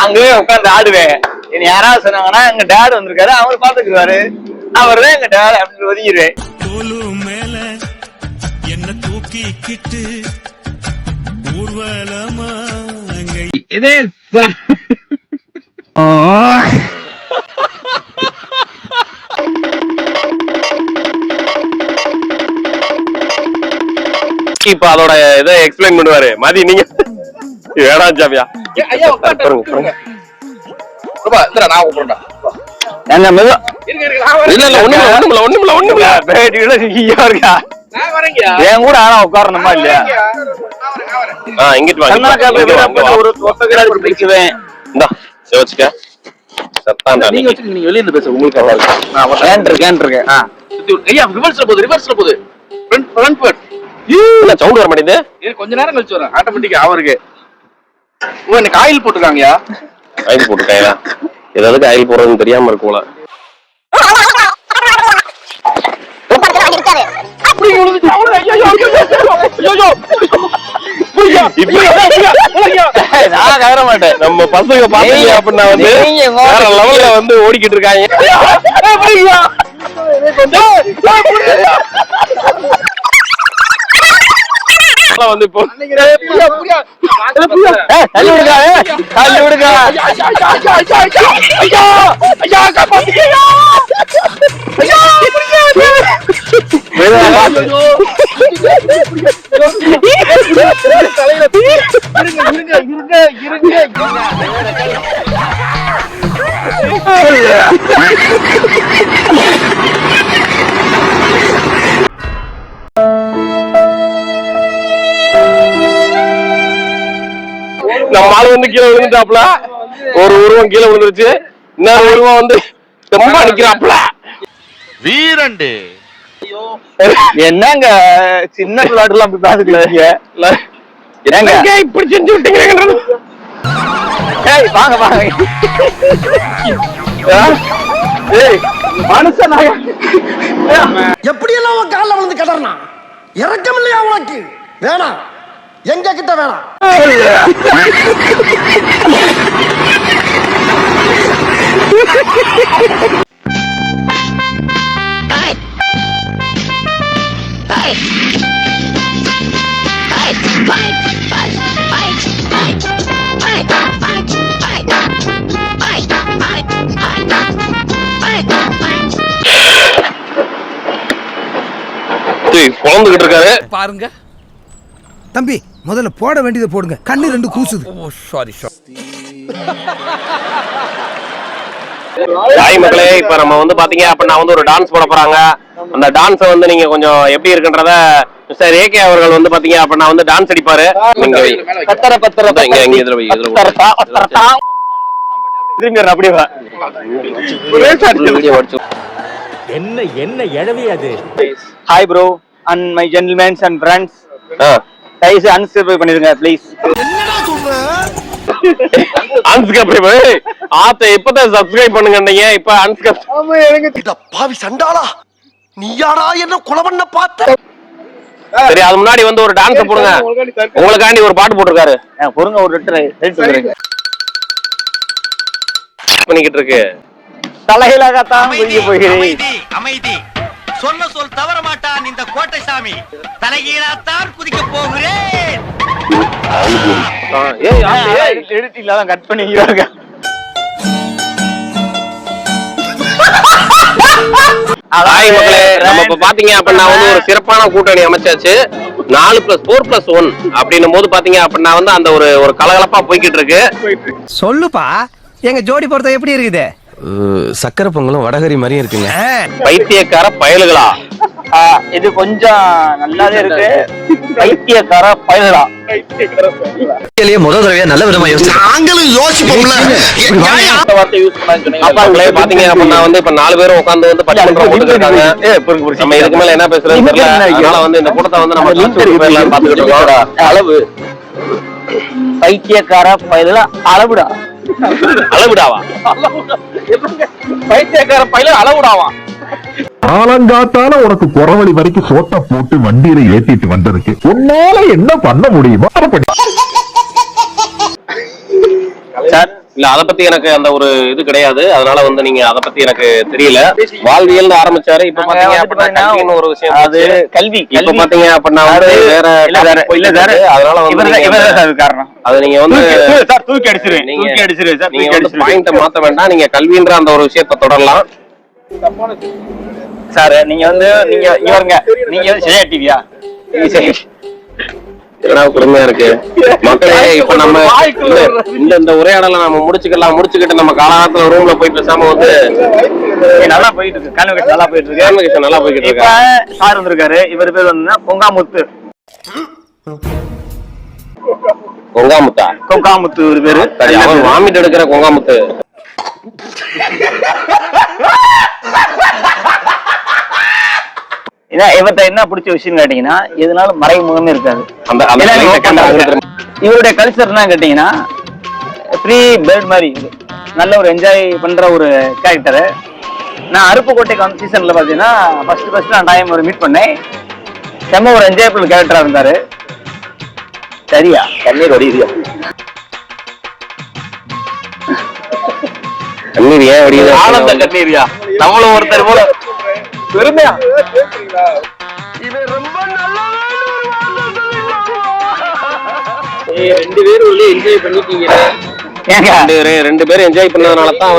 அங்கவே உட்காந்து ஆடுவேன். என்ன யாராவது சொன்னாங்கன்னா எங்க டேட் வந்திருக்காரு, அவரு பாத்துக்குவாரு, அவர்தான் எங்க டேட் அப்படின்னு ஒதுங்கிடுவேன். மேல என்ன தூக்கிக்கிட்டு ஊர்வலமா இதே இப்ப அதோட இதை எக்ஸ்பிளைன் பண்ணுவாரு. மதி நீங்க வேணாம் சாமியா. என் கூட ஆனா உட்காரணுமா இல்லையா? வெளியில பேச உங்களுக்கு சவுண்ட் வர மாட்டேங்குது. கொஞ்ச நேரம் கழிச்சு வரும் ஆட்டோமேட்டிக்கா. அவருக்கு எனக்கு ஆயில் போட்டுருக்காங்கயா. ஆயில் போட்டுருக்காங்களா? ஏதாவது ஆயில் போடுறதுன்னு தெரியாம இருக்கும்ல. நம்ம பசங்க பாத்தீங்க அப்படின்னா வந்து வேற லெவல்ல வந்து ஓடிக்கிட்டு இருக்காங்க. வந்து இப்போ நம்ம ஆளு வந்து கீழே விழுந்துட்டாப்ல. ஒரு உருவம் கீழே விழுந்துருச்சு. இன்னொரு உருவம் வந்து ரொம்ப அடிக்கிறாப்ல. வீரண்டு என்னங்க சின்ன விளையாட்டுலாம் அப்படி பாத்துக்கல. என்னங்க இப்படி செஞ்சு விட்டீங்க? வாங்க வாங்க. மனுஷன் எப்படி எல்லாம் காலில் விழுந்து கிடறான். இறக்கம் இல்லையா உனக்கு? வேணாம், எங்க கிட்ட வேணாம். குழந்துகிட்டு இருக்காரு பாருங்க. தம்பி முதல்ல போட வேண்டியதை போடுங்க, கண்ணு ரெண்டு கூசுது. தாய் மக்களே, இப்ப நம்ம வந்து பாத்தீங்க அப்படின்னா வந்து ஒரு டான்ஸ் போட போறாங்க. அந்த டான்ஸ் வந்து நீங்க கொஞ்சம் எப்படி இருக்குன்றத மிஸ்டர் ஏகே அவர்கள் வந்து பாத்தீங்க அப்படின்னா வந்து டான்ஸ் அடிப்பாரு. நீங்க என்ன என்ன எழவி அது. Hi bro and my gentlemen's and friends, தயவுசெய்து அன்சப்ஸ்கிரைப் பண்ணிருங்க ப்ளீஸ். என்னடா சொல்ற? அன்சப்ஸ்கிரைப் ஆத்த இப்பதான் சப்ஸ்கிரைப் பண்ணுங்கன்னீங்க, இப்ப அன்சப்ஸ்கிரைப். ஆமா எனக்கு பாவி சண்டாளா, நீயாடா என்ன கொலை பண்ண பார்த்த? சரி, அது முன்னாடி வந்து ஒரு டான்ஸ் போடுங்க. உங்களுக்காண்டி ஒரு பாட்டு போட்டுருக்காரு. பொறுங்க, ஒரு ரெட்டு பண்ணிக்கிட்டு இருக்கு. தலையிலாகத்தான் போகிறேன். அமைதி, சொன்ன சொல் தவற மாட்டான் இந்த கோட்டை சாமி. தலைகீழாத்தான் குதிக்க போகிறேன். எடுத்தில்லாதான் கட் பண்ணிக்கிறாங்க. நம்ம இப்ப பாத்தீங்க அப்படின்னா வந்து ஒரு சிறப்பான கூட்டணி அமைச்சாச்சு. 4+4+1 அப்படின்னும் போது பாத்தீங்க அப்படின்னா வந்து அந்த ஒரு கலகலப்பா போய்கிட்டு இருக்கு. சொல்லுப்பா, எங்க ஜோடி பொறுத்த எப்படி இருக்குது? சக்கரை பொங்கலும் வடகரி மாதிரியும் இருக்குங்க. பைத்தியக்கார பயலுகளா? இது கொஞ்சம் நல்லாவே இருக்கு. பைத்தியக்கார பயலுகளா? முதல் தடவையா நல்ல விதமா நாங்களும் யோசிப்போம்ல. பாத்தீங்க அப்படின்னா வந்து இப்ப 4 பேரும் உட்கார்ந்து வந்து பட்டிமன்றம் போட்டுட்டு இருக்காங்க. நம்ம இதுக்கு மேல என்ன பேசுறதுன்னு தெரியல. அதனால வந்து இந்த கூட்டத்தை வந்து நம்ம பாத்துக்கிட்டு இருக்கோம். அளவு பைத்தியக்கார பயலுகளா? அளவுடா. அளவுடாவா? பைத்தியக்கார பயலுகளா அளவுடாவா? ஆலங்காத்தால உனக்கு குறவழி வரைக்கும் சோத்த போட்டு வண்டியில ஏத்திட்டு வந்ததுக்கு உன்னால என்ன பண்ண முடியுமோ அதை பண்ணி. இல்ல அத பத்தி எனக்கு அந்த ஒரு இது கிடையாது. அதனால வந்து நீங்க அத பத்தி எனக்கு தெரியல. வாழ்வியல் ஆரம்பிச்சாரு. இப்ப பாத்தீங்க அப்படின்னா கல்வின்னு ஒரு விஷயம். அது கல்வி இப்ப பாத்தீங்க அப்படின்னா வந்து வேற அதனால வந்து காரணம் அது நீங்க வந்து தூக்கி அடிச்சிருவேன். நீங்க வந்து பாயிண்ட மாத்த வேண்டாம். நீங்க கல்வின்ற அந்த ஒரு விஷயத்தை தொடரலாம். சார் நீங்க வந்து நீங்க இவருங்க நீங்க சரியா டிவியா பெருமையா இருக்கு மக்களே. இப்ப நம்ம இந்த உரையாடலை நம்ம முடிச்சுக்கிட்டு நம்ம காலகாலத்துல ரூம்ல போய் பேசாம வந்து நல்லா போயிட்டு இருக்கு. கான்வெகேஷன் நல்லா போயிட்டு இருக்கு. கான்வெகேஷன் நல்லா போயிட்டு இருக்கு. இப்ப சார் வந்திருக்காரு. இவர் பேர் வந்து பொங்காமுத்து. கொங்காமுத்து ஒரு பேரு. அவர் வாமிட் எடுக்கிற கொங்காமுத்து. இவர்கிட்ட என்ன பிடிச்ச விஷயம் கேட்டீங்கன்னா எதனால மறைமுகமே இருக்காது. இவருடைய கல்ச்சர் என்ன கேட்டீங்கன்னா ஃப்ரீ பேர்ட் மாதிரி நல்ல ஒரு என்ஜாய் பண்ற ஒரு கேரக்டரு. நான் அருப்புக்கோட்டைக்கு வந்து சீசன்ல பாத்தீங்கன்னா ஃபர்ஸ்ட் நான் டைம் ஒரு மீட் பண்ணேன். செம்ம ஒரு என்ஜாயபிள் கேரக்டரா இருந்தாரு. சரியா கண்ணீர் வடியுது. கண்ணீர் ஏன் வடியுது? ஆனந்த கண்ணீரியா நம்மளும் ஒருத்தர் போல பெருமையா. ரெண்டு பேரும் உள்ள என்ஜாய் பண்ணிட்டீங்க. ரெண்டு பேரும் என்ஜாய் பண்ணதுனால தான்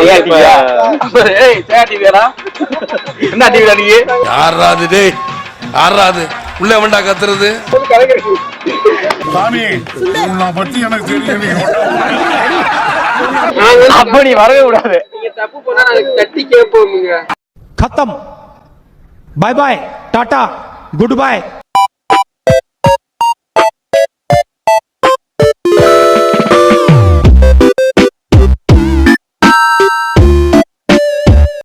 என்ன டிவி நீங்க யாராது டேய் யாராது உள்ள வேண்டா கத்துறது சாமி உன்னை பத்தி எனக்கு தெரியும். அப்ப நீ வரவே கூடாது. தப்பு பண்ணா நாளைக்கு தட்டி கேட்போம். खत्म bye bye tata good bye